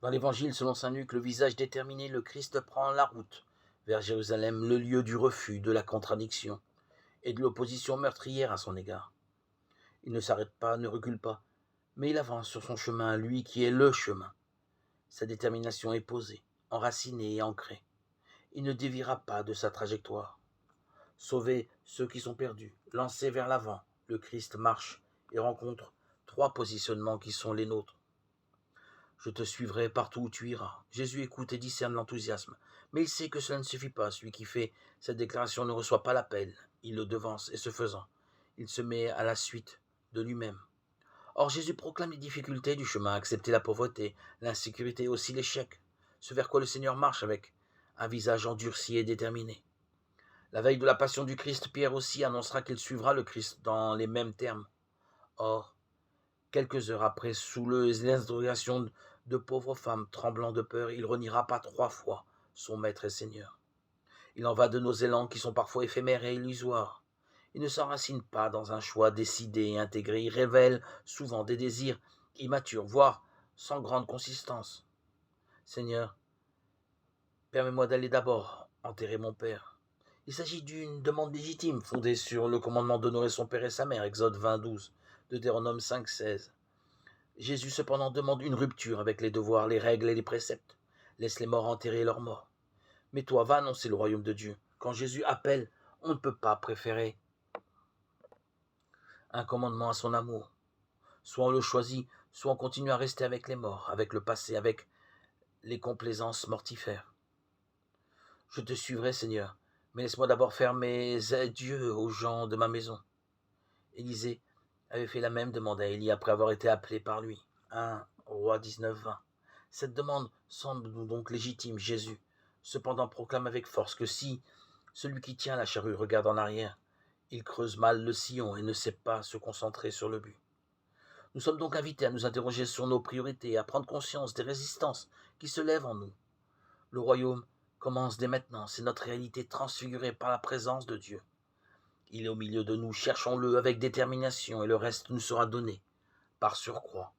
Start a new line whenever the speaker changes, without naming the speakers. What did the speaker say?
Dans l'Évangile selon saint Luc, le visage déterminé, le Christ prend la route vers Jérusalem, le lieu du refus, de la contradiction et de l'opposition meurtrière à son égard. Il ne s'arrête pas, ne recule pas, mais il avance sur son chemin, lui qui est le chemin. Sa détermination est posée, enracinée et ancrée. Il ne déviera pas de sa trajectoire. Sauver ceux qui sont perdus, lancer vers l'avant, le Christ marche et rencontre trois positionnements qui sont les nôtres. Je te suivrai partout où tu iras. Jésus écoute et discerne l'enthousiasme, mais il sait que cela ne suffit pas. Celui qui fait cette déclaration ne reçoit pas l'appel. Il le devance et ce faisant, il se met à la suite de lui-même. Or Jésus proclame les difficultés du chemin, accepter la pauvreté, l'insécurité et aussi l'échec, ce vers quoi le Seigneur marche avec un visage endurci et déterminé. La veille de la passion du Christ, Pierre aussi annoncera qu'il suivra le Christ dans les mêmes termes. Or, quelques heures après, sous les interrogations de pauvres femmes tremblant de peur, il reniera pas 3 fois son Maître et Seigneur. Il en va de nos élans qui sont parfois éphémères et illusoires. Il ne s'enracine pas dans un choix décidé et intégré. Il révèle souvent des désirs immatures, voire sans grande consistance. Seigneur, permets-moi d'aller d'abord enterrer mon père. Il s'agit d'une demande légitime, fondée sur le commandement d'honorer son père et sa mère, Exode 20:12, Deutéronome 5:16. Jésus cependant demande une rupture avec les devoirs, les règles et les préceptes. Laisse les morts enterrer leurs morts. Mais toi, va annoncer le royaume de Dieu. Quand Jésus appelle, on ne peut pas préférer un commandement à son amour. Soit on le choisit, soit on continue à rester avec les morts, avec le passé, avec les complaisances mortifères. Je te suivrai, Seigneur, mais laisse-moi d'abord faire mes adieux aux gens de ma maison. Élisée avait fait la même demande à Élie après avoir été appelé par lui. 1 Roi 19:20. Cette demande semble donc légitime. Jésus, cependant, proclame avec force que si celui qui tient la charrue regarde en arrière, il creuse mal le sillon et ne sait pas se concentrer sur le but. Nous sommes donc invités à nous interroger sur nos priorités, à prendre conscience des résistances qui se lèvent en nous. Le royaume commence dès maintenant, c'est notre réalité transfigurée par la présence de Dieu. Il est au milieu de nous, cherchons-le avec détermination et le reste nous sera donné par surcroît.